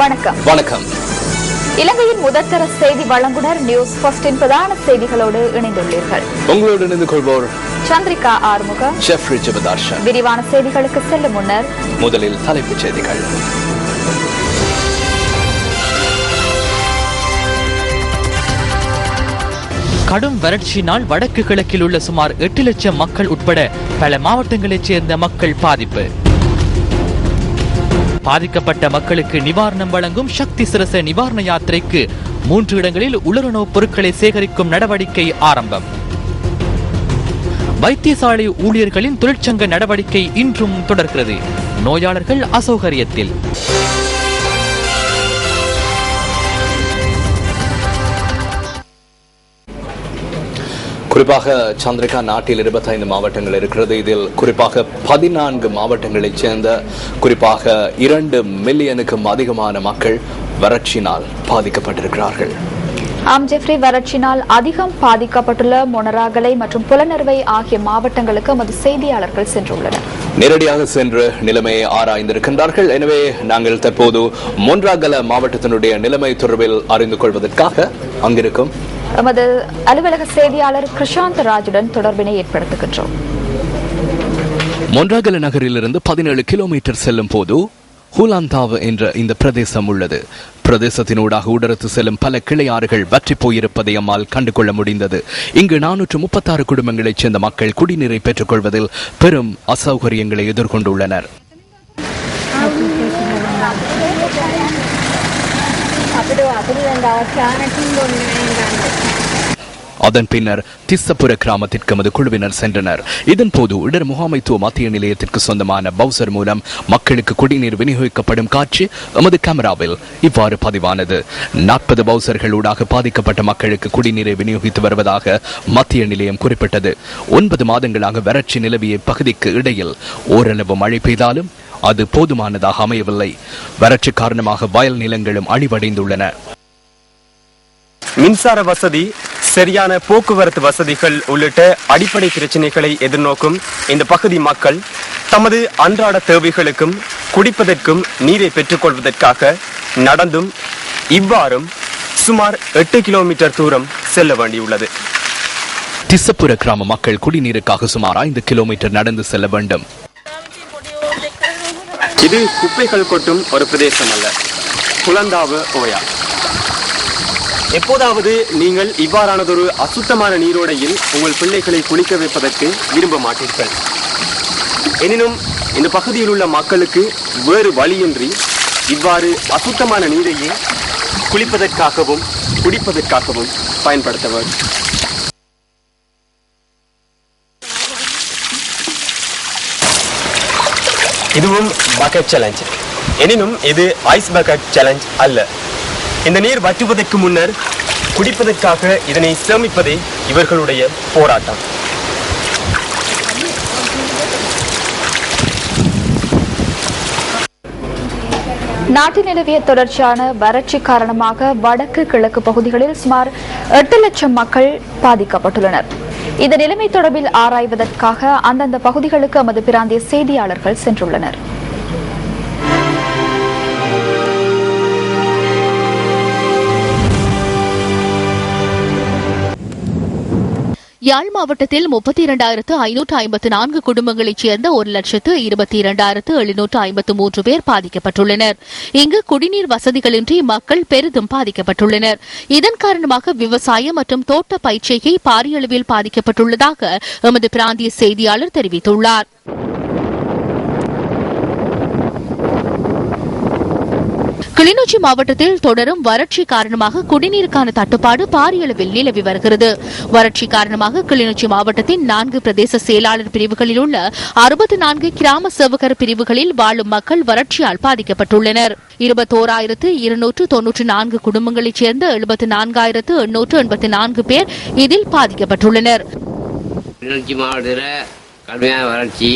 வணக்கம். வணக்கம். இலங்கையின் முதற்தர செய்தி வழங்குனர் நியூஸ் ஃபர்ஸ்டின் பிரதான செய்திகளோடு இணைந்துள்ளீர்கள். உங்களோடு இணைந்து கொள்வோர் சந்திரிகா ஆறுமுகம், ஜெஃப்ரி ஜெபதார்ஷன். விரிவான செய்திகளுக்கு செல்லும் முன்னர் முதலில் தலைப்புச் செய்திகள். கடும் வறட்சியினால் வடக்கு கிழக்கில் உள்ள சுமார் 8 லட்சம் மக்கள் உட்பட பல மாவட்டங்களைச் சேர்ந்த மக்கள் பாதிப்பு. பாதிக்கப்பட்ட மக்களுக்கு நிவாரணம் வழங்கும் சக்தி சிரச நிவாரண யாத்திரைக்கு 3 இடங்களில் உலருணவுப் பொருட்களை சேகரிக்கும் நடவடிக்கை ஆரம்பம். வைத்தியசாலை ஊழியர்களின் தொழிற்சங்க நடவடிக்கை இன்றும் தொடர்கிறது. நோயாளர்கள் அசௌகரியத்தில். குறிப்பாக சந்திரிகா நாட்டில் 25 மாவட்டங்கள் இருக்கிறது. இதில் குறிப்பாக 14 மாவட்டங்களைச் சேர்ந்த குறிப்பாக 2 மில்லியனுக்கும் அதிகமான மக்கள் வறட்சியினால் பாதிக்கப்பட்டிருக்கிறார்கள். ஆம் ஜெஃப்ரி, வறட்சியினால் அதிகம் பாதிக்கப்பட்டுள்ள மொனராகலை மற்றும் புலனறுவை ஆகிய மாவட்டங்களுக்கு நமது செய்தியாளர்கள் சென்றுள்ளனர். நேரடியாக சென்று நிலைமையை ஆராய்ந்திருக்கின்றார்கள். எனவே நாங்கள் தற்போது மொன்ராகல மாவட்டத்தினுடைய நிலைமை தொடர்பில் அறிந்து கொள்வதற்காக அங்கிருக்கும் நமது அலுவலக செய்தியாளர் கிருஷாந்த் ராஜுடன் தொடர்பினை ஏற்படுத்துகின்றோம். மொன்ராகல நகரிலிருந்து 17 கிலோமீட்டர் செல்லும் போது ஹூலாந்தாவ் என்ற இந்த பிரதேசம் உள்ளது. பிரதேசத்தினூடாக ஊடறுத்து செல்லும் பல கிளையாறுகள் வற்றி போயிருப்பதை அம்மால் கண்டுகொள்ள முடிந்தது. இங்கு 436 குடும்பங்களைச் சேர்ந்த மக்கள் குடிநீரை பெற்றுக் கொள்வதில் பெரும் அசௌகரியங்களை எதிர்கொண்டுள்ளனர். அதன் பின்னர் திஸ்ஸபுர கிராமத்திற்கு எமது குழுவினர் சென்றனர். இதன் போது இடர் முகாமைத்துவ மத்திய நிலையத்திற்கு சொந்தமான பவுசர் மூலம் மக்களுக்கு குடிநீர் விநியோகிக்கப்படும் காட்சி எமது கேமராவில் இவ்வாறு பதிவானது. 40 பவுசர்களூடாக பாதிக்கப்பட்ட மக்களுக்கு குடிநீரை விநியோகித்து வருவதாக மத்திய நிலையம் குறிப்பிட்டது. 9 மாதங்களாக வறட்சி நிலவிய பகுதிக்கு இடையில் ஓரளவு மழை பெய்தாலும் அது போதுமானதாக அமையவில்லை. வறட்சி காரணமாக வயல் நிலங்களும் அழிவடைந்துள்ளன. மின்சார வசதி, சரியான போக்குவரத்து வசதிகள் உள்ளிட்ட அடிப்படை பிரச்சனைகளை எதிர்நோக்கும் இந்த பகுதி மக்கள் தமது அன்றாட தேவைகளுக்கும் குடிப்பதற்கும் நீரை பெற்றுக் கொள்வதற்காக நடந்தும் இவ்வாறும் சுமார் 8 கிலோமீட்டர் தூரம் செல்ல வேண்டியுள்ளது. திஸ்ஸபுர கிராம மக்கள் குடிநீருக்காக சுமார் 5 கிலோமீட்டர் நடந்து செல்ல வேண்டும். இது குப்பைகள் கொட்டும் ஒரு பிரதேசம் அல்ல, குலந்தாவு ஓயா. எப்போதாவது நீங்கள் இவ்வாறானதொரு அசுத்தமான நீரோடையில் உங்கள் பிள்ளைகளை குளிக்க வைப்பதற்கு விரும்ப மாட்டீர்கள். எனினும் இந்த பகுதியில் உள்ள மக்களுக்கு வேறு வழியின்றி இவ்வாறு அசுத்தமான நீரையே குளிப்பதற்காகவும் குடிப்பதற்காகவும் பயன்படுத்த வேண்டும். இதுவும் பக்கெட் சேலஞ்ச். எனினும் இது ஐஸ் பக்கெட் சேலஞ்ச் அல்ல. இந்த நீர் வற்றுவதற்கு முன்னர் குடிப்பதற்காக இதனை சேமிப்பதே இவர்களுடைய போராட்டம். நாட்டில் நிலவிய தொடர்ச்சியான வறட்சி காரணமாக வடக்கு கிழக்கு பகுதிகளில் சுமார் 8 லட்சம் மக்கள் பாதிக்கப்பட்டுள்ளனர். இந்த நிலைமை தொடர்பில் ஆராய்வதற்காக அந்தந்த பகுதிகளுக்கு நமது பிராந்திய செய்தியாளர்கள் சென்றுள்ளனர். யாழ் மாவட்டத்தில் 32,554 குடும்பங்களைச் சேர்ந்த 1,22,753 பேர் பாதிக்கப்பட்டுள்ளனர். இங்கு குடிநீர் வசதிகளின்றி மக்கள் பெரிதும் பாதிக்கப்பட்டுள்ளனர். இதன் காரணமாக விவசாயம் மற்றும் தோட்ட பயிர்ச்செய்கை பாரிய அளவில் பாதிக்கப்பட்டுள்ளதாக எமது பிராந்திய செய்தியாளர் தெரிவித்துள்ளார். கிளிநொச்சி மாவட்டத்தில் தொடரும் வறட்சி காரணமாக குடிநீருக்கான தட்டுப்பாடு பாரிய அளவில் நிலவி வருகிறது. வறட்சி காரணமாக கிளிநொச்சி மாவட்டத்தின் 4 பிரதேச செயலாளர் பிரிவுகளில் உள்ள 64 கிராம சேவகர் பிரிவுகளில் வாழும் மக்கள் வறட்சியால் பாதிக்கப்பட்டுள்ளனர். 21,294 குடும்பங்களைச் சேர்ந்த 74,884 பேர் இதில் பாதிக்கப்பட்டுள்ளனர். கிளிநொச்சி மாவட்டத்தில் கடுமையான வறட்சி,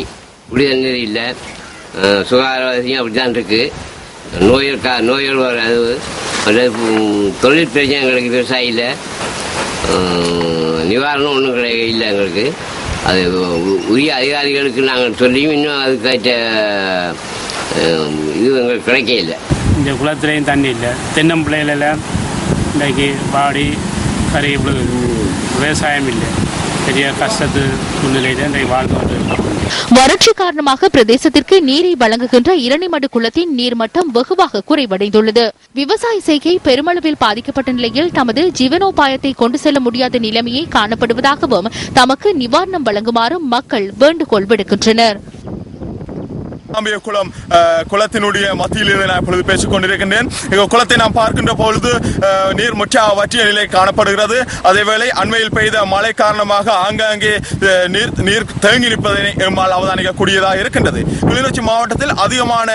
குடிநீர் இல்லை, சுகாதார வசதியும் அப்படித்தான் இருக்கு. நோய்கள் வராது, தொழில் பிரச்சனை எங்களுக்கு விவசாயியில் நிவாரணம் ஒன்றும் இல்லை எங்களுக்கு. அது உரிய அதிகாரிகளுக்கு நாங்கள் சொல்லியும் இன்னும் அதுக்காக இது எங்களுக்கு கிடைக்க இல்லை. இந்த குளத்துலேயும் தண்ணி இல்லை. தென்னம்பிள்ளைகளெல்லாம் இன்றைக்கு பாடி கரை விவசாயம் இல்லை. பெரிய கஷ்டத்து முன்னிலையில் இன்றைக்கு வாழ்ந்து கொண்டிருக்கிறோம். வறட்சி காரணமாக பிரதேசத்திற்கு நீரை வழங்குகின்ற இரணிமடு குளத்தின் நீர்மட்டம் வெகுவாக குறைவடைந்துள்ளது. விவசாய செய்கை பெருமளவில் பாதிக்கப்பட்ட நிலையில் தமது ஜீவனோபாயத்தை கொண்டு செல்ல முடியாத நிலைமையை காணப்படுவதாகவும் தமக்கு நிவாரணம் வழங்குமாறும் மக்கள் வேண்டுகோள் விடுக்கின்றனர். குளத்தினுடைய மத்தியில் நான் இப்பொழுது பேசிக் கொண்டிருக்கின்றேன். குளத்தை நாம் பார்க்கின்ற பொழுது நீர் முற்றாக வற்றிய நிலை காணப்படுகிறது. அதேவேளை அண்மையில் பெய்த மழை காரணமாக ஆங்காங்கே நீர் தேங்கி நிற்பதனை எம்மால் அவதானிக்கக்கூடியதாக இருக்கின்றது. கிளிநொச்சி மாவட்டத்தில் அதிகமான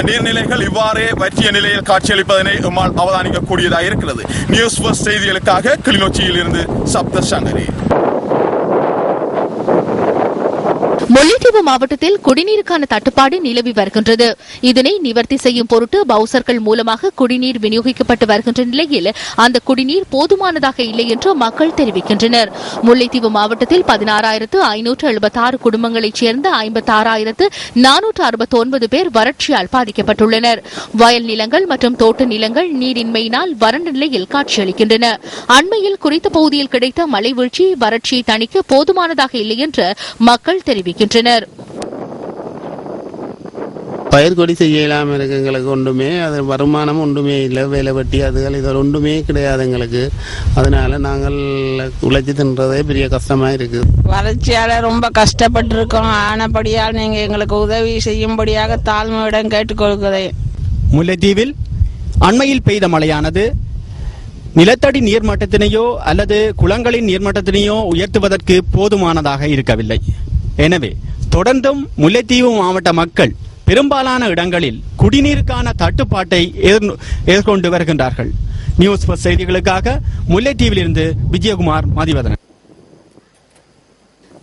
நீர்நிலைகள் இவ்வாறே வற்றிய நிலையில் காட்சியளிப்பதனை எம்மால் அவதானிக்கக்கூடியதாக இருக்கிறது. நியூஸ் ஃபர்ஸ்ட் செய்திகளுக்காக கிளிநொச்சியில் இருந்து சப்த சங்கரி. முல்லைத்தீவு மாவட்டத்தில் குடிநீருக்கான தட்டுப்பாடு நிலவி வருகின்றது. இதனை நிவர்த்தி செய்யும் பொருட்டு பவுசர்கள் மூலமாக குடிநீர் விநியோகிக்கப்பட்டு வருகின்ற நிலையில் அந்த குடிநீர் போதுமானதாக இல்லை என்று மக்கள் தெரிவிக்கின்றனர். முல்லைத்தீவு மாவட்டத்தில் 16,576 குடும்பங்களைச் சேர்ந்த 56,469 பேர் வறட்சியால் பாதிக்கப்பட்டுள்ளனர். வயல் நிலங்கள் மற்றும் தோட்ட நிலங்கள் நீரின்மையினால் வறண்ட நிலையில் காட்சியளிக்கின்றன. அண்மையில் குறித்த பகுதியில் கிடைத்த மழை வீழ்ச்சி வறட்சியை தணிக்க போதுமானதாக இல்லை என்று மக்கள் தெரிவிக்கின்றனர். பயிர் கொடி செய்யலாம் இருக்கு. எங்களுக்கு ஒன்றுமே அது வருமானம் ஒன்றுமே இல்லை. வேலை வெட்டி அதுகள் இது ஒன்றுமே கிடையாது எங்களுக்கு. அதனால நாங்கள் உழைச்சி தின்றதே பெரிய கஷ்டமா இருக்கு. வறட்சியால ரொம்ப கஷ்டப்பட்டு இருக்கோம். ஆனபடியால் நீங்க எங்களுக்கு உதவி செய்யும்படியாக தாழ்மையுடன் கேட்டுக்கொள்கிறேன். முல்லைத்தீவில் அண்மையில் பெய்த மழையானது நிலத்தடி நீர்மட்டத்தினையோ அல்லது குளங்களின் நீர்மட்டத்தினையோ உயர்த்துவதற்கு போதுமானதாக இருக்கவில்லை. எனவே தொடர்ந்தும் முல்லைத்தீவு மாவட்ட மக்கள் பெரும்பாலான இடங்களில் குடிநீருக்கான தட்டுப்பாட்டை எதிர்கொண்டு வருகின்றார்கள். நியூஸ் ஃபர்ஸ்ட் செய்திகளுக்காக முல்லைத்தீவிலிருந்து விஜயகுமார் மதிவதனன்.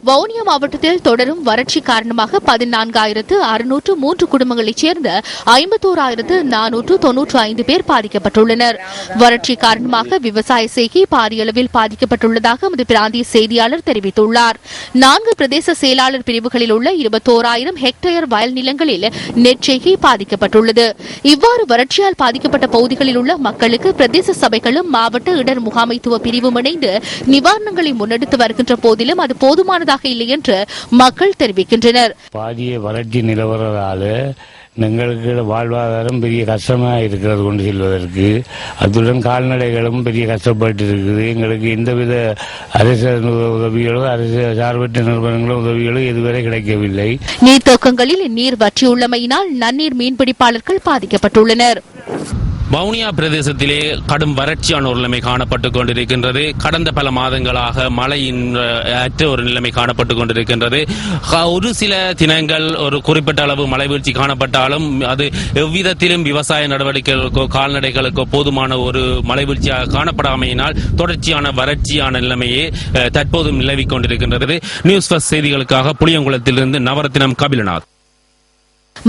வவுனியா மாவட்டத்தில் தொடரும் வறட்சி காரணமாக 14,603 குடும்பங்களைச் சேர்ந்த 51,495 பேர் பாதிக்கப்பட்டுள்ளனர். வறட்சி காரணமாக விவசாய செய்கை பாரிய அளவில் பாதிக்கப்பட்டுள்ளதாக எமது பிராந்திய செய்தியாளர் தெரிவித்துள்ளார். 4 பிரதேச செயலாளர் பிரிவுகளில் உள்ள 21,000 ஹெக்டேயர் வயல் நிலங்களில் நெற்செய்கை பாதிக்கப்பட்டுள்ளது. இவ்வாறு வறட்சியால் பாதிக்கப்பட்ட பகுதிகளில் உள்ள மக்களுக்கு பிரதேச சபைகளும் மாவட்ட இடர் முகாமைத்துவ பிரிவும் இணைந்து நிவாரணங்களை முன்னெடுத்து வருகின்ற போதிலும் அது போதுமான இல்லை என்று மக்கள் தெரிவிக்கின்றனர். பாதிய வறட்சி நிலவரதால எங்களுக்கு வாழ்வாதாரம் பெரிய கஷ்டமா இருக்கிறது கொண்டு செல்வதற்கு. அத்துடன் கால்நடைகளும் பெரிய கஷ்டப்பட்டு இருக்குது. எங்களுக்கு எந்தவித அரசு உதவிகளோ அரசு சார்பற்ற நிறுவனங்களோ உதவிகளோ இதுவரை கிடைக்கவில்லை. நீர்த்தேக்கங்களில் நீர் வற்றியுள்ளமையினால் நன்னீர் மீன்பிடிப்பாளர்கள் பாதிக்கப்பட்டுள்ளனர். வவுனியா பிரதேசத்திலே கடும் வறட்சியான ஒரு நிலைமை காணப்பட்டுக் கொண்டிருக்கின்றது. கடந்த பல மாதங்களாக மழையின் அற்ற ஒரு நிலைமை காணப்பட்டுக் கொண்டிருக்கின்றது. ஒரு சில தினங்கள் ஒரு குறிப்பிட்ட அளவு மழை வீழ்ச்சி காணப்பட்டாலும் அது எவ்விதத்திலும் விவசாய நடவடிக்கைகளுக்கோ கால்நடைகளுக்கோ போதுமான ஒரு மழை வீழ்ச்சியாக காணப்படாமையினால் தொடர்ச்சியான வறட்சியான நிலைமையே தற்போதும் நிலவிக் கொண்டிருக்கின்றது. நியூஸ் ஃபர்ஸ்ட் செய்திகளுக்காக புளியங்குளத்திலிருந்து நவரத்தினம் கபிலநாத்.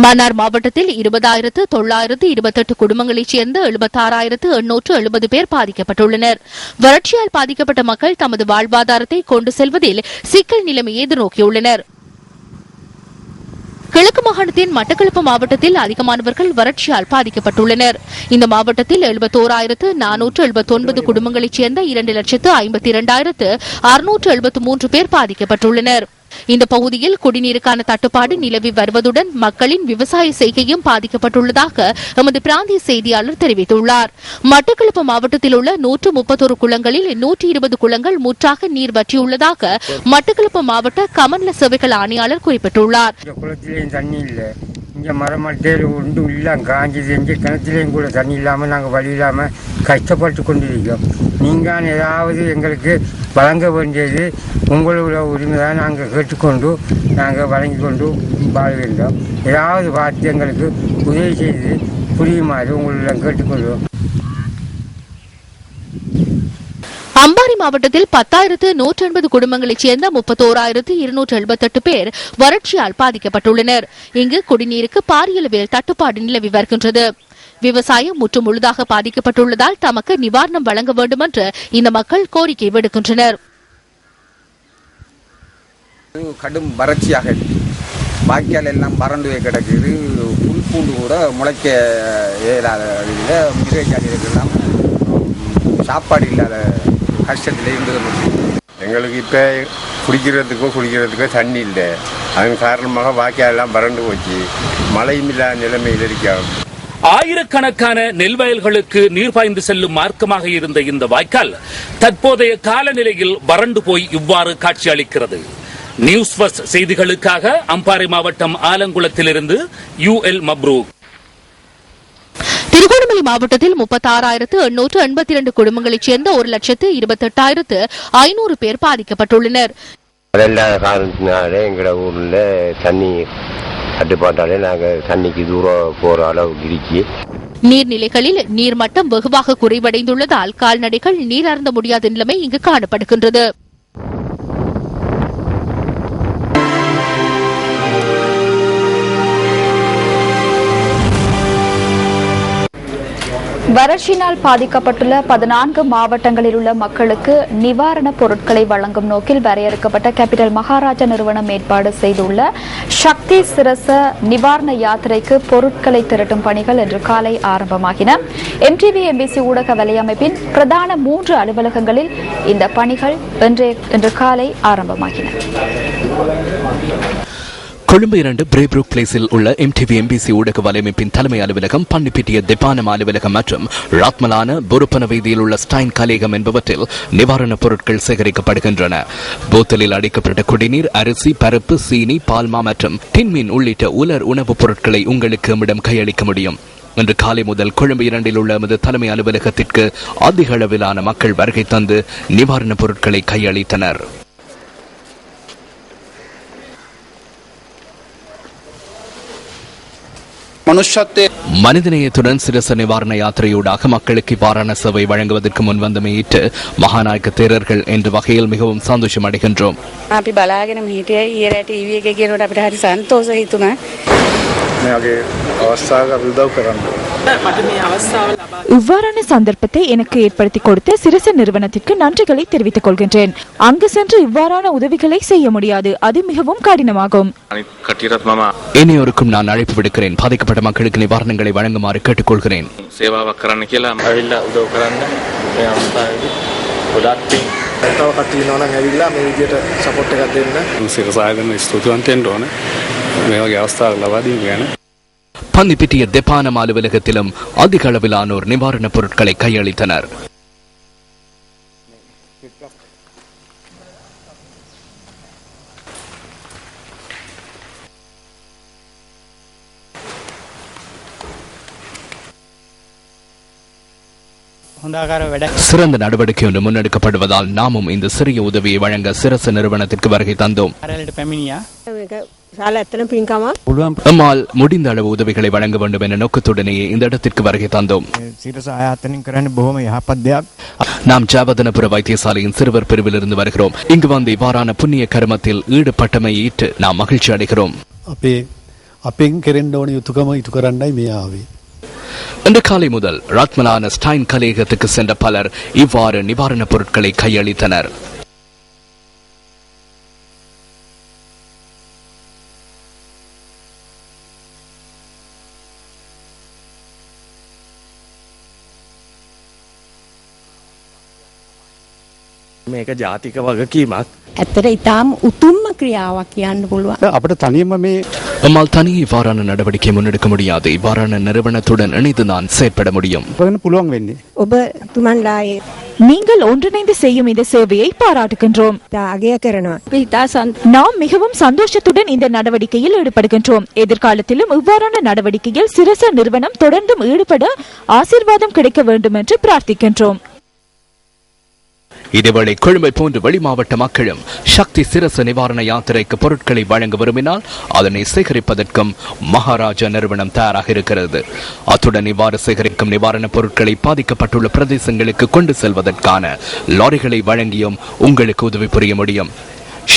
மன்னார் மாவட்டத்தில் 20,928 குடும்பங்களைச் சேர்ந்த 76,870 பேர் பாதிக்கப்பட்டுள்ளனர். வறட்சியால் பாதிக்கப்பட்ட மக்கள் தமது வாழ்வாதாரத்தை கொண்டு செல்வதில் சிக்கல் நிலைமையை எதிர்நோக்கியுள்ளனர். கிழக்கு மாகாணத்தின் மட்டக்களப்பு மாவட்டத்தில் அதிகமானவர்கள் வறட்சியால் பாதிக்கப்பட்டுள்ளனர். இந்த மாவட்டத்தில் 71,479 குடும்பங்களைச் சேர்ந்த 2,52,673 பேர் பாதிக்கப்பட்டுள்ளனர். இந்த பகுதியில் குடிநீருக்கான தட்டுப்பாடு நிலவி வருவதுடன் மக்களின் விவசாய செய்கையும் பாதிக்கப்பட்டுள்ளதாக எமது பிராந்திய செய்தியாளர் தெரிவித்துள்ளார். மட்டக்களப்பு மாவட்டத்தில் உள்ள 131 குளங்களில் 120 குளங்கள் முற்றாக நீர் வற்றியுள்ளதாக மட்டக்களப்பு மாவட்ட கமநல சேவைகள் ஆணையாளர் குறிப்பிட்டுள்ளார். இங்கே மரமட்டேல் ஒன்றும் இல்லை, காஞ்சிது. இங்கே கிணத்துலேயும் கூட தண்ணி இல்லாமல் நாங்கள் வழி இல்லாமல் கஷ்டப்பட்டு கொண்டிருக்கோம். நீங்கள் ஏதாவது எங்களுக்கு வழங்க வேண்டியது உங்களோட உரிமை தான் நாங்கள் கேட்டுக்கொண்டு நாங்கள் வழங்கி கொண்டு வாழ்கின்றோம். ஏதாவது பார்த்து எங்களுக்கு உதவி செய்து புரியுமாறு உங்களிடம் கேட்டுக்கொள்வோம். அம்பாறை மாவட்டத்தில் 10,180 குடும்பங்களைச் சேர்ந்த 31,278 பேர் வறட்சியால் பாதிக்கப்பட்டுள்ளனர். இங்கு குடிநீருக்கு பாரிய அளவில் தட்டுப்பாடு நிலவி வருகின்றது. விவசாயம் முற்று முழுதாக பாதிக்கப்பட்டுள்ளதால் தமக்கு நிவாரணம் வழங்க வேண்டும் என்று இந்த மக்கள் கோரிக்கை விடுக்கின்றனர். கடும் வறட்சியாக வாய்க்கால் எல்லாம் வறண்டு கிடக்குது. புல் பூண்டு கூட முளைக்க இயலாத மிருகஜாதிகளுக்கெல்லாம் சாப்பாடு இல்லாத கஷ்டத்தில் இருந்தது. எங்களுக்கு இப்போ குடிக்கிறதுக்கோ தண்ணி இல்லை. அதன் காரணமாக வாய்க்காலெல்லாம் வறண்டு போச்சு. மழையும் இல்லாத நிலைமையில் இருக்காது. ஆயிரக்கணக்கான நெல் வயல்களுக்கு நீர் பாய்ந்து செல்லும் மார்க்கமாக இருந்த இந்த வாய்க்கால் தற்போதைய காலநிலையில் வறண்டு போய் இவ்வாறு காட்சியளிக்கிறது. நியூஸ் ஃபர்ஸ்ட் செய்திகளுக்காக அம்பாறை மாவட்டம் ஆலங்குளத்திலிருந்து UL மப்ரூக். திருகோணமலை மாவட்டத்தில் 36,882 குடும்பங்களைச் சேர்ந்த 1,28,500 பேர் பாதிக்கப்பட்டுள்ளனர். காரணத்தினாலே எங்களோட ஊர்ல தண்ணி கட்டுப்பாட்டாலே நாங்கள் தண்ணிக்கு தூரம் போற அளவுக்கு இருக்கு. நீர்நிலைகளில் நீர்மட்டம் வெகுவாக குறைவடைந்துள்ளதால் கால்நடைகள் நீர் அருந்த முடியாத நிலைமை இங்கு காணப்படுகின்றது. வறட்சியினால் பாதிக்கப்பட்டுள்ள 14 மாவட்டங்களில் உள்ள மக்களுக்கு நிவாரணப் பொருட்களை வழங்கும் நோக்கில் வரையறுக்கப்பட்ட கேபிட்டல் மகாராஜா நிறுவனம் ஏற்பாடு செய்துள்ள சக்தி சிரச நிவாரண யாத்திரைக்கு பொருட்களை திரட்டும் பணிகள் இன்று காலை ஆரம்பமாகின. MTV MBC ஊடக வலையமைப்பின் பிரதான 3 அலுவலகங்களில் இந்த பணிகள் இன்று காலை ஆரம்பமாகின. கொழும்பு 2 பிரேப்ரூக் பிளேஸில் உள்ள MTV MBC ஊடக வலையமைப்பின் தலைமை அலுவலகம், பன்னிப்பிட்டிய திப்பானம் அலுவலகம் மற்றும் ராத்மலான பொறுப்பன வீதியில் உள்ள ஸ்டைன் கலேகம் என்பவற்றில் நிவாரணப் பொருட்கள் சேகரிக்கப்படுகின்றன. போத்தலில் அடைக்கப்பட்ட குடிநீர், அரிசி, பருப்பு, சீனி, பால்மா மற்றும் டின்மீன் உள்ளிட்ட உலர் உணவுப் பொருட்களை உங்களுக்கு நம்மிடம் கையளிக்க முடியும். இன்று காலை முதல் கொழும்பு 2 உள்ள எமது தலைமை அலுவலகத்திற்கு அதிக அளவிலான மக்கள் வருகை தந்து நிவாரணப் பொருட்களை கையளித்தனர். மனிதநேயத்துடன் சிரச நிவாரண யாத்திரையூடாக மக்களுக்கு இவ்வாறான சேவை வழங்குவதற்கு முன்வந்தமையிட்டு மகாநாயக்க தேரர்கள் என்ற வகையில் மிகவும் சந்தோஷம் அடைகின்றோம். இவ்வாறான சந்தர்ப்பத்தை எனக்கு ஏற்படுத்தி கொடுத்த சிரச நிறுவனத்திற்கு நன்றிகளை தெரிவித்துக் கொள்கின்றேன். அங்கு சென்று இவ்வாறான உதவிகளை செய்ய முடியாது, அது மிகவும் கடினமாகும். இனியோருக்கும் நான் அழைப்பு விடுக்கிறேன். பாதிக்கப்பட்ட மக்களுக்கு நிவாரணங்களை வழங்குமாறு கேட்டுக்கொள்கிறேன். பன்னிப்பிட்டிய தெப்பானம் அலுவலகத்திலும் அதிக அளவிலானோர் நிவாரணப் பொருட்களை கையளித்தனர். சிறந்த நடவடிக்கை ஒன்று முன்னெடுக்கப்படுவதால் நாமும் இந்த சிறிய உதவியை வழங்க சிரச நிறுவனத்திற்கு வருகை தந்தோம். நம்மால் முடிந்த அளவு உதவிகளை வழங்க வேண்டும் என நோக்கத்துடனேயே இந்த இடத்திற்கு வருகை தந்தோம். நாம் ஜாவதனபுர வைத்தியசாலையின் சிறுவர் பிரிவில் இருந்து வருகிறோம். இங்கு வந்து இவ்வாறான புண்ணிய கர்மத்தில் ஈடுபட்டமையிட்டு நாம் மகிழ்ச்சி அடைகிறோம். இன்று காலை முதல் ராத்மலான ஸ்டைன் கலேகத்துக்கு சென்ற பலர் இவ்வாறு நிவாரணப் பொருட்களை கையளித்தனர். මේක ජාතික වගකීමක්. ඇත්තට ඊටාම උතුම්ම ක්‍රියාවක් කියන්න පුළුවන්. අපිට තනියම මේ நம்மால் தனியே இவ்வாறான நடவடிக்கை முன்னெடுக்க முடியாது. இவ்வாறான நிறுவனத்துடன் இணைந்து நான் செயற்பட முடியும். நீங்கள் ஒன்றிணைந்து செய்யும் இந்த சேவையை பாராட்டுகின்றோம். நாம் மிகவும் சந்தோஷத்துடன் இந்த நடவடிக்கையில் ஈடுபடுகின்றோம். எதிர்காலத்திலும் இவ்வாறான நடவடிக்கையில் சிரச நிறுவனம் தொடர்ந்தும் ஈடுபட ஆசீர்வாதம் கிடைக்க வேண்டும் என்று பிரார்த்திக்கின்றோம். இதேவேளை கொழும்பை போன்ற வெளி மாவட்ட மக்களும் சக்தி சிரச நிவாரண யாத்திரைக்கு பொருட்களை வழங்க விரும்பினால் அதனை சேகரிப்பதற்கும் மகாராஜா நிறுவனம் தயாராக இருக்கிறது. அத்துடன் இவ்வாறு சேகரிக்கும் நிவாரணப் பொருட்களை பாதிக்கப்பட்டுள்ள பிரதேசங்களுக்கு கொண்டு செல்வதற்கான லாரிகளை வழங்கியும் உங்களுக்கு உதவி புரிய முடியும்.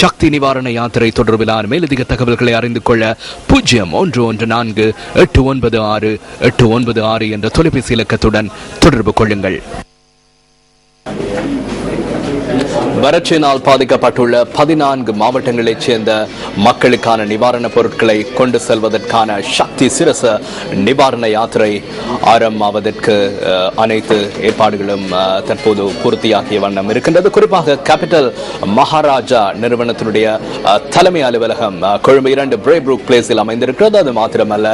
சக்தி நிவாரண யாத்திரை தொடர்பிலான மேலதிக தகவல்களை அறிந்து கொள்ள 0114896896 என்ற தொலைபேசி இலக்கத்துடன் தொடர்பு கொள்ளுங்கள். வறட்சியினால் பாதிக்கப்பட்டுள்ள 14 மாவட்டங்களைச் சேர்ந்த மக்களுக்கான நிவாரணப் பொருட்களை கொண்டு செல்வதற்கான சக்தி சிரச நிவாரண யாத்திரை ஆரம்பமாவதற்கு அனைத்து ஏற்பாடுகளும் தற்போது பூர்த்தியாகிய வண்ணம் இருக்கின்றது. குறிப்பாக கேபிட்டல் மகாராஜா நிறுவனத்தினுடைய தலைமை அலுவலகம் கொழும்பு 2 பிரேப்ரூக் பிளேஸில் அமைந்திருக்கிறது. அது மாத்திரமல்ல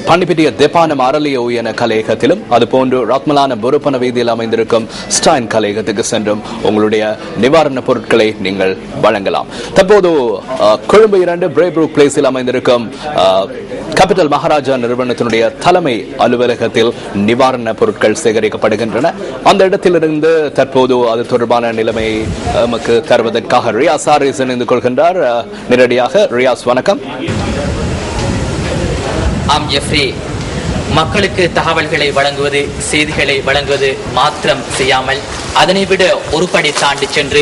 பன்னிப்பிட்டிய தெப்பானம் அரளிய உயன கலையகத்திலும் அதுபோன்று ரத்மலான பொறுப்பன வீதியில் அமைந்திருக்கும் ஸ்டைன் கலையகத்துக்கு சென்றும் உங்களுடைய நிவாரணப் பொருட்களை நீங்கள் வழங்கலாம். தற்போது கொழும்பு 2 பிரேப்ரூக் பிளேஸில் அமைந்திருக்கும் கேபிட்டல் மகாராஜா நிறுவனத்தினுடைய தலைமை அலுவலகத்தில் நிவாரணப் பொருட்கள் சேகரிக்கப்படுகின்றன. அந்த இடத்திலிருந்து தற்போது அது தொடர்பான நிலைமை நமக்கு தருவதற்காக ரியாஸ் ஹாரிஸ் இணைந்து கொள்கின்றார். நேரடியாக ரியாஸ், வணக்கம். ஆம் ஜெஃப்ரி, மக்களுக்கு தகவல்களை வழங்குவது, செய்திகளை வழங்குவது மாத்திரம் செய்யாமல் அதனை விட ஒருபடி தாண்டி சென்று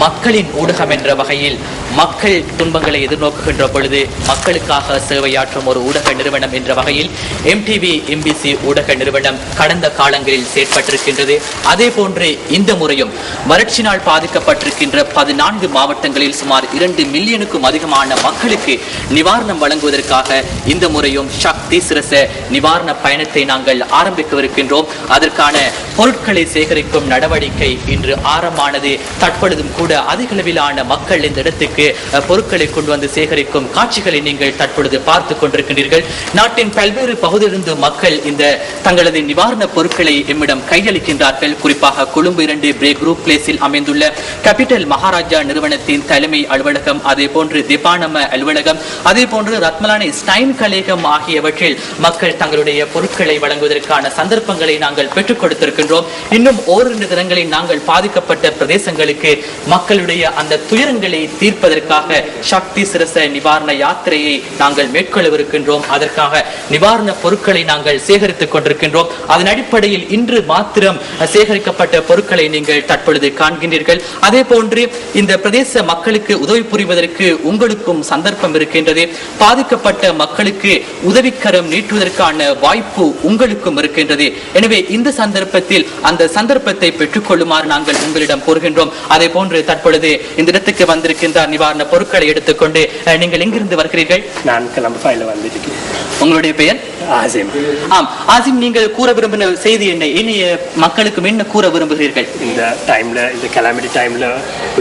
மக்களின் ஊடகம் என்ற வகையில் மக்கள் துன்பங்களை எதிர்நோக்குகின்ற பொழுது மக்களுக்காக சேவையாற்றும் ஒரு ஊடக நிறுவனம் என்ற வகையில் MTV MBC ஊடக நிறுவனம் கடந்த காலங்களில் செயற்பட்டிருக்கின்றது. அதே போன்று இந்த முறையும் வறட்சியினால் பாதிக்கப்பட்டிருக்கின்ற 14 மாவட்டங்களில் சுமார் 2 மில்லியனுக்கும் அதிகமான மக்களுக்கு நிவாரணம் வழங்குவதற்காக இந்த முறையும் சக்தி சிரச நிவாரண பயணத்தை நாங்கள் ஆரம்பிக்கவிருக்கின்றோம். அதற்கான பொருட்களை சேகரிக்கும் நடவடிக்கை இன்று ஆரம்பமானது. தற்பொழுதும் கூட அதிக அளவிலான மக்கள் இந்த இடத்துக்கு பொருட்களை கொண்டு வந்து சேகரிக்கும் காட்சிகளை நீங்கள் தற்பொழுது பார்த்துக் கொண்டிருக்கின்றீர்கள். நாட்டின் பல்வேறு பகுதியிலிருந்து மக்கள் இந்த தங்களது நிவாரண பொருட்களை எம்மிடம் கையளிக்கின்றார்கள். குறிப்பாக கொழும்பு 2 பிரேப்ரூக் பிளேஸில் அமைந்துள்ள கேபிட்டல் மகாராஜா நிறுவனத்தின் தலைமை அலுவலகம், அதே போன்று திபானம அலுவலகம், அதே போன்று ரத்மலான ஸ்டைன் கலையகம் ஆகியவற்றில் மக்கள் தங்களுடைய பொருட்களை வழங்குவதற்கான சந்தர்ப்பங்களை நாங்கள் பெற்றுக் கொடுத்திருக்கின்றோம். இன்னும் ஓரிரு தினங்களில் நாங்கள் பாதிக்கப்பட்ட பிரதேசங்களுக்கு மக்களுடைய அந்த துயரங்களை தீர்ப்பதற்காக சக்தி சிரச நிவாரண யாத்திரையை நாங்கள் மேற்கொள்ளவிருக்கின்றோம். அதற்காக நிவாரண பொருட்களை நாங்கள் சேகரித்துக் கொண்டிருக்கின்றோம். அதன் அடிப்படையில் இன்று மாத்திரம் சேகரிக்கப்பட்ட பொருட்களை நீங்கள் தற்பொழுது காண்கின்றீர்கள். அதே போன்று இந்த பிரதேச மக்களுக்கு உதவி புரிவதற்கு உங்களுக்கும் சந்தர்ப்பம் இருக்கின்றது. பாதிக்கப்பட்ட மக்களுக்கு உதவிக்கரம் நீட்டுவதற்கான வாய்ப்பு உங்களுக்கும் இருக்கின்றது. எனவே இந்த சந்தர்ப்பத்தில் அந்த சந்தர்ப்பத்தை பெற்றுக் கொள்ளுமாறு நாங்கள் உங்களிடம் கூறுகின்றோம். அதே போன்று தற்பொழுது இந்த இடத்துக்கு வந்திருக்கின்ற நிவாரண பொருட்களை எடுத்துக்கொண்டு நீங்கள் எங்கிருந்து வருகிறீர்கள்? நான் கிளம்பையில வந்துருக்கேன். உங்களுடைய பெயர்? ஆசிம். ஆம் ஆசிம், நீங்கள் கூற விரும்பின செய்தி என்ன? இனிய மக்களுக்கு என்ன கூற விரும்புகிறீர்கள்? இந்த டைம்ல, இந்த கலாமிட்டி டைம்ல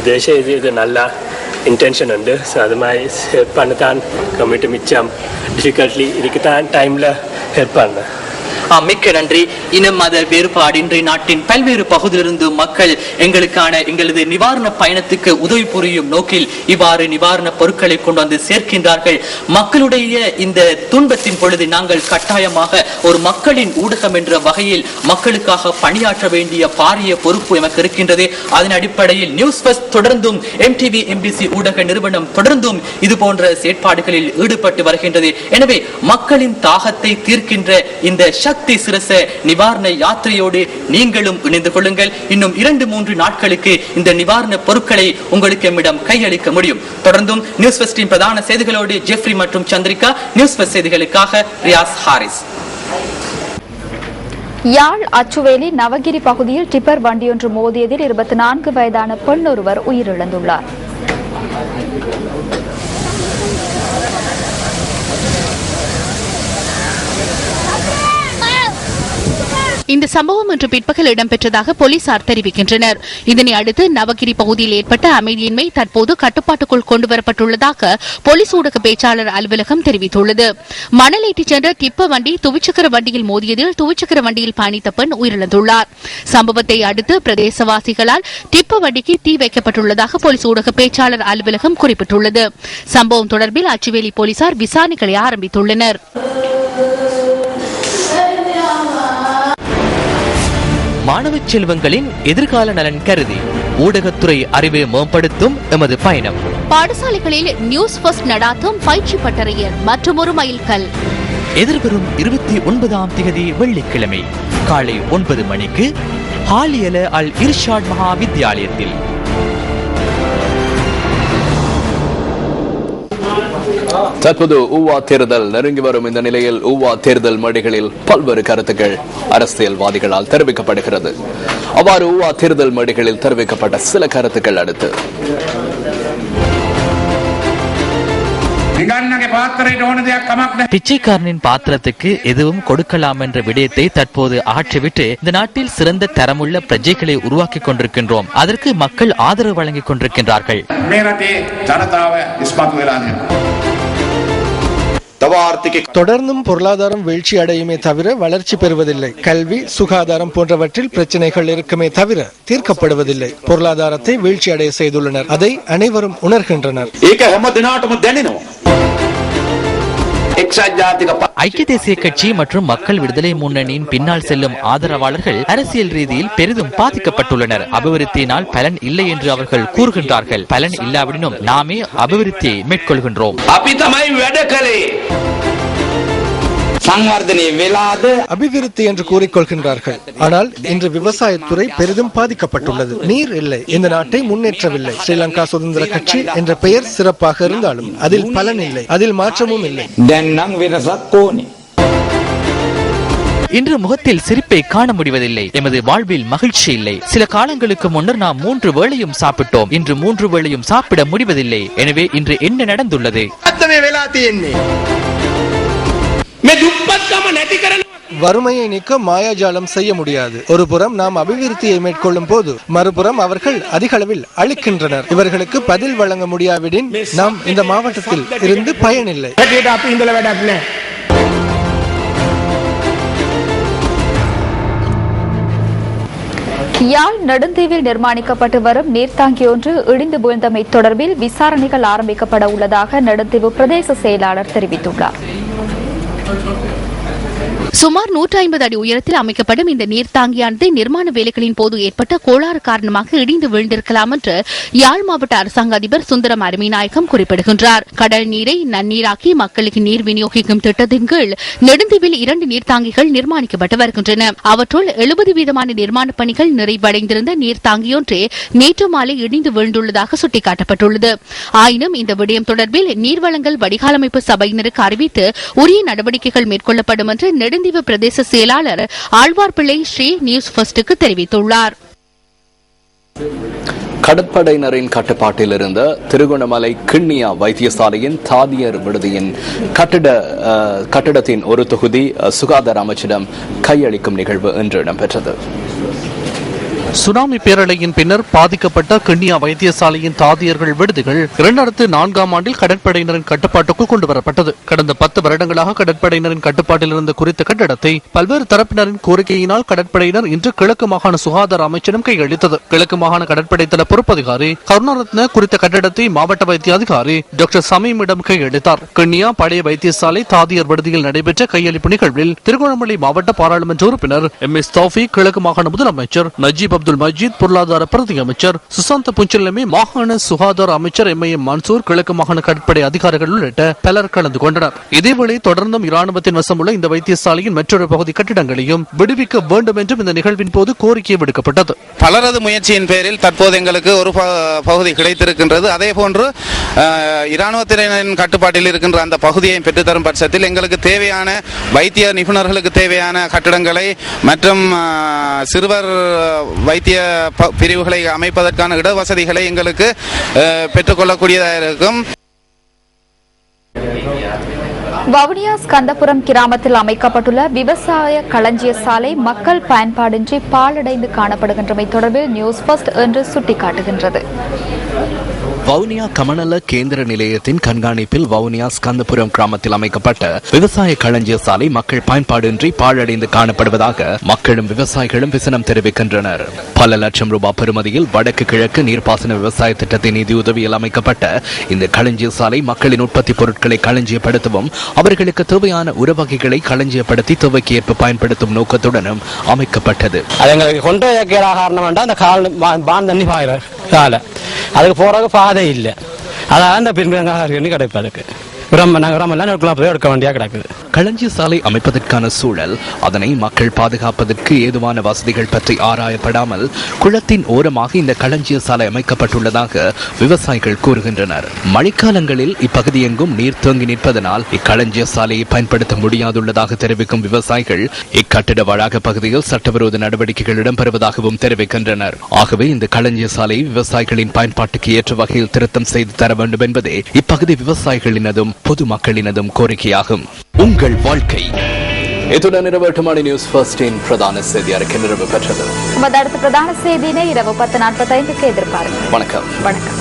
உதேசம் இது நல்லா இன்டென்ஷன் உண்டு. ஸோ அது மாதிரி ஹெல்ப் பண்ணத்தான் கம்யூனிட்டி மிச்சம் டிஃபிகல்ட்லி இதுக்குத்தான் டைம்ல ஹெல்ப் பண்ணேன். மிக்க நன்றி. இனம் மத வேறுபாடின்றி நாட்டின் பல்வேறு பகுதியிலிருந்து மக்கள் எங்களது நிவாரண பயணத்துக்கு உதவி புரியும் நோக்கில் இவ்வாறு நிவாரண பொருட்களை கொண்டு வந்து சேர்க்கின்றார்கள். மக்களுடைய இந்த துன்பத்தின் பொழுது நாங்கள் கட்டாயமாக ஒரு மக்களின் ஊடகம் என்ற வகையில் மக்களுக்காக பணியாற்ற வேண்டிய பாரிய பொறுப்பு எமக்கு இருக்கின்றது. அதன் அடிப்படையில் நியூஸ் ஃபர்ஸ்ட் தொடர்ந்தும் MTV MBC ஊடக நிறுவனம் தொடர்ந்தும் இது போன்ற செயற்பாடுகளில் ஈடுபட்டு வருகின்றது. எனவே மக்களின் தாகத்தை தீர்க்கின்ற இந்த சக்தி சிரச நிவாரண யாத்திரையோடு நீங்களும் இணைந்து கொள்ளுங்கள். இன்னும் 2-3 நாட்களுக்கு இந்த நிவாரண பொருட்களை உங்களுக்கு எம்மிடம் கையளிக்க முடியும். தொடர்ந்தும் நியூஸ் ஃபர்ஸ்டின் பிரதான செய்திகளோடு ஜெஃப்ரி மற்றும் சந்திரிகா. நியூஸ் ஃபர்ஸ்ட் செய்திகளுக்காக ரியாஸ் ஹாரிஸ். யாழ் அச்சுவேலி நவகிரி பகுதியில் டிப்பர் வண்டியொன்று மோதியதில் 24 வயதான பெண் ஒருவர் உயிரிழந்துள்ளார். இந்த சம்பவம் இன்று பிற்பகல் இடம்பெற்றதாக போலீசார் தெரிவிக்கின்றனர். இதனை அடுத்து நவகிரி பகுதியில் ஏற்பட்ட அமைதியின்மை தற்போது கட்டுப்பாட்டுக்குள் கொண்டுவரப்பட்டுள்ளதாக போலீஸ் ஊடக பேச்சாளர் அலுவலகம் தெரிவித்துள்ளது. மணல் ஏற்றிச் சென்ற டிப்பர் வண்டி துவிச்சக்கர வண்டியில் மோதியதில் துவிச்சக்கர வண்டியில் பயணித்த பெண் உயிரிழந்துள்ளார். சம்பவத்தை அடுத்து பிரதேசவாசிகளால் டிப்பர் வண்டிக்கு தீ வைக்கப்பட்டுள்ளதாக போலீஸ் ஊடக பேச்சாளர் அலுவலகம் குறிப்பிட்டுள்ளது. சம்பவம் தொடர்பில் அச்சுவேலி போலீசார் விசாரணைகளை ஆரம்பித்துள்ளனர். மாணவ செல்வங்களின் எதிர்கால நலன் கருதி ஊடகத்துறை அறிவை மேம்படுத்தும் எமது பயணம். பாடசாலைகளில் நியூஸ் ஃபர்ஸ்ட் நடாத்தும் பயிற்சி பட்டறையர் மற்றும் ஒரு மைல்கல். எதிர்வரும் 29ஆம் தேதி வெள்ளிக்கிழமை காலை 9 மணிக்கு ஹாலியல அல் இர்ஷாட் மகா வித்தியாலயத்தில். தற்போது ஊவா தேர்தல் நெருங்கி வரும் இந்த நிலையில் ஊவா தேர்தல் மேடைகளில் பல்வேறு கருத்துக்கள் அரசியல்வாதிகளால் தெரிவிக்கப்படுகிறது. அவ்வாறு ஊவா தேர்தல் மேடைகளில் தெரிவிக்கப்பட்ட சில கருத்துக்கள் அடுத்து பிச்சைக்காரனின் பாத்திரத்துக்கு எதுவும் கொடுக்கலாம் என்ற விடயத்தை தற்போது ஆற்றிவிட்டு இந்த நாட்டில் சிறந்த தரமுள்ள பிரஜைகளை உருவாக்கி கொண்டிருக்கின்றோம். அதற்கு மக்கள் ஆதரவு வழங்கிக் கொண்டிருக்கின்றார்கள். தொடர்ந்தும் பொருளாதாரம் வீழ்ச்சி அடையுமே தவிர வளர்ச்சி பெறுவதில்லை. கல்வி, சுகாதாரம் போன்றவற்றில் பிரச்சனைகள் இருக்குமே தவிர தீர்க்கப்படுவதில்லை. பொருளாதாரத்தை வீழ்ச்சி அடைய செய்துள்ளனர். அதை அனைவரும் உணர்கின்றனர். ஐக்கிய தேசிய கட்சி மற்றும் மக்கள் விடுதலை முன்னணியின் பின்னால் செல்லும் ஆதரவாளர்கள் அரசியல் ரீதியில் பெரிதும் பாதிக்கப்பட்டுள்ளனர். அபிவிருத்தியினால் பலன் இல்லை என்று அவர்கள் கூறுகின்றார்கள். பலன் இல்லாவிடனும் நாமே அபிவிருத்தியை மேற்கொள்கின்றோம். அபிவிருத்தி என்று கூறிக்கொள்கின்றார்கள். ஆனால் இன்று விவசாயத்துறை பெரிதும் பாதிக்கப்பட்டுள்ளது. நீர் இல்லை, இந்த நாட்டை முன்னேற்றவில்லை. ஸ்ரீலங்கா சுதந்திர கட்சி என்ற பெயர் சிறப்பாக இருந்தாலும் அதில் பலன் இல்லை, அதில் மாற்றமும் இல்லை. இன்று முகத்தில் சிரிப்பை காண முடிவதில்லை. எமது வாழ்வில் மகிழ்ச்சி இல்லை. சில காலங்களுக்கு முன்னர் நாம் 3 வேளையும் சாப்பிட்டோம். இன்று 3 வேளையும் சாப்பிட முடிவதில்லை. எனவே இன்று என்ன நடந்துள்ளது? வறுமையை நீக்க மாயாஜாலம் செய்ய முடியாது. ஒரு புறம் நாம் அபிவிருத்தியை மேற்கொள்ளும் போது மறுபுறம் அவர்கள் அதிக அளவில் அளிக்கின்றனர். இவர்களுக்கு பதில் வழங்க முடியாவிடின் நாம் இந்த மாவட்டத்தில் இருந்து பயனில்லை. யாழ் நெடுந்தீவில் நிர்மாணிக்கப்பட்டு வரும் நீர்த்தாங்கி ஒன்று இடிந்து வீழ்ந்தமை தொடர்பில் விசாரணைகள் ஆரம்பிக்கப்பட உள்ளதாக நெடுந்தீவு பிரதேச செயலாளர் தெரிவித்துள்ளார். சுமார் 150 அடி உயரத்தில் அமைக்கப்படும் இந்த நீர்த்தாங்கியானது நிர்மாண வேலைகளின் போது ஏற்பட்ட கோளாறு காரணமாக இடிந்து வீழ்ந்திருக்கலாம் என்று யாழ் மாவட்ட அரசாங்க அதிபர் சுந்தரம் அருமைநாயகம் குறிப்பிடுகின்றார். கடல் நீரை நன்னீராக்கி மக்களுக்கு நீர் விநியோகிக்கும் திட்டத்தின் கீழ் நெடுந்தீவில் 2 நீர்த்தாங்கிகள் நிர்மாணிக்கப்பட்டு வருகின்றன. அவற்றுள் 70% நிர்மாண பணிகள் நிறைவடைந்திருந்த நீர்த்தாங்கியொன்றே நேற்று மாலை இடிந்து வீழ்ந்துள்ளதாக சுட்டிக்காட்டப்பட்டுள்ளது. ஆயினும் இந்த விடயம் தொடர்பில் நீர்வளங்கள் வடிகாலமைப்பு சபையினருக்கு அறிவித்து உரிய நடவடிக்கைகள் மேற்கொள்ளப்படும் என்று நெடுந்தீவு பிரதேச செயலாளர் ஆழ்வார்பிள்ளை ஸ்ரீ நியூஸ் ஃபர்ஸ்டுக்கு தெரிவித்துள்ளார். கடற்படையினரின் கட்டுப்பாட்டில் இருந்த திருகோணமலை கிண்ணியா வைத்தியசாலையின் தாதியர் விடுதியின் கட்டிடத்தின் ஒரு தொகுதி சுகாதார அமைச்சிடம் கையளிக்கும் நிகழ்வு இன்று இடம்பெற்றது. சுனாமி பேரலையின் பின்னர் பாதிக்கப்பட்ட கிண்ணியா வைத்தியசாலையின் தாதியர்கள் விடுதிகள் 2004ஆம் ஆண்டில் கடற்படையினரின் கட்டுப்பாட்டுக்குள் கொண்டுவரப்பட்டது. கடந்த 10 வருடங்களாக கடற்படையினரின் கட்டுப்பாட்டில் இருந்த குறித்த கட்டடத்தை பல்வேறு தரப்பினரின் கோரிக்கையினால் கடற்படையினர் இன்று கிழக்கு மாகாண சுகாதார அமைச்சிடம் கையளித்தது. கிழக்கு மாகாண கடற்படை தள பொறுப்பதிகாரி கருணாரத்ன குறித்த கட்டடத்தை மாவட்ட வைத்திய அதிகாரி டாக்டர் சமீமிடம் கையளித்தார். கிண்ணியா பழைய வைத்தியசாலை தாதியர் விடுதியில் நடைபெற்ற கையளிப்பு நிகழ்வில் திருகோணமலை மாவட்ட பாராளுமன்ற உறுப்பினர் MS தௌஃபீக், கிழக்கு மாகாண முதலமைச்சர் நஜீப் அப்துல் மஜீத், பொருளாதார பிரதி அமைச்சர் சுசாந்த புஞ்சலமே, மாகாண சுகாதார அமைச்சர் MIM மன்சூர், கிழக்கு மாகாண கடற்படை அதிகாரிகள் உள்ளிட்ட பலர் கலந்து கொண்டனர். இதேவேளை தொடர்ந்தும் இராணுவத்தின் வசம் உள்ள இந்த வைத்தியசாலையின் மற்றொரு பகுதி கட்டிடங்களையும் விடுவிக்க வேண்டும் என்றும் இந்த நிகழ்வின் போது கோரிக்கை விடுக்கப்பட்டது. பலரது முயற்சியின் பேரில் தற்போது எங்களுக்கு ஒரு பகுதி கிடைத்திருக்கின்றது. அதே போன்று இராணுவத்தினரின் கட்டுப்பாட்டில் இருக்கின்ற அந்த பகுதியை பெற்றுத்தரும் பட்சத்தில் எங்களுக்கு தேவையான வைத்திய நிபுணர்களுக்கு தேவையான கட்டிடங்களை மற்றும் சிறுவர் வைத்திய பிரிவுகளை அமைப்பதற்கான இடவசதிகளை எங்களுக்கு பெற்றுக்கொள்ளக்கூடியதாக இருக்கும். வவுனியா ஸ்கந்தபுரம் கிராமத்தில் அமைக்கப்பட்டுள்ள விவசாய களஞ்சிய சாலை மக்கள் பயன்பாடின்றி பாழடைந்து காணப்படுகின்றமை தொடர்பில் நியூஸ் ஃபர்ஸ்ட் என்று சுட்டிக்காட்டுகின்றது. வவுனியா கமநல கேந்திர நிலையத்தின் கண்காணிப்பில் வவுனியா ஸ்கந்தபுரம் கிராமத்தில் அமைக்கப்பட்ட விவசாய களஞ்சிய சாலை மக்கள் பயன்பாடின்றி பாழடைந்து காணப்படுவதாக மக்களும் விவசாயிகளும் விசனம் தெரிவிக்கின்றனர். பல லட்சம் ரூபாய் பெறுமதியில் வடக்கு கிழக்கு நீர்ப்பாசன விவசாய திட்டத்தின் நிதியுதவியில் அமைக்கப்பட்ட இந்த களஞ்சிய சாலை மக்களின் உற்பத்தி பொருட்களை களஞ்சியப்படுத்தவும் அவர்களுக்கு தேவையான உரவகைகளை களஞ்சியப்படுத்தி தேவைக்கு ஏற்ப பயன்படுத்தும் நோக்கத்துடனும் அமைக்கப்பட்டது. அதுக்கு போறதுக்கு பாதை இல்லை. அதான் இந்த பின்பு கிடைப்பதுக்கு எடுக்க வேண்டியா கிடக்குது. களஞ்சிய சாலை அமைப்பதற்கான சூழல், அதனை மக்கள் பாதுகாப்பதற்கு ஏதுவான வசதிகள் பற்றி ஆராயப்படாமல் குளத்தின் ஓரமாக இந்த களஞ்சிய சாலை அமைக்கப்பட்டுள்ளதாக விவசாயிகள் கூறுகின்றனர். மழைக்காலங்களில் இப்பகுதி எங்கும் நீர் தேங்கி நிற்பதனால் இக்களஞ்சிய சாலையை பயன்படுத்த முடியாதுள்ளதாக தெரிவிக்கும் விவசாயிகள் இக்கட்டிட வளாக பகுதியில் சட்டவிரோத நடவடிக்கைகள் இடம்பெறுவதாகவும் தெரிவிக்கின்றனர். ஆகவே இந்த களஞ்சிய சாலையை விவசாயிகளின் பயன்பாட்டுக்கு ஏற்ற வகையில் திருத்தம் செய்து தர வேண்டும் என்பதே இப்பகுதி விவசாயிகளினதும் பொதுமக்களினதும் கோரிக்கையாகும். உங்கள் வாழ்க்கை. இத்துடன் இரவு 8 மணி நியூஸ் ஃபர்ஸ்டின் பிரதான செய்தி அறிக்கை நிறைவு பெற்றது. அடுத்த பிரதான செய்தியினை இரவு 10:45 எதிர்பாருங்கள். வணக்கம். வணக்கம்.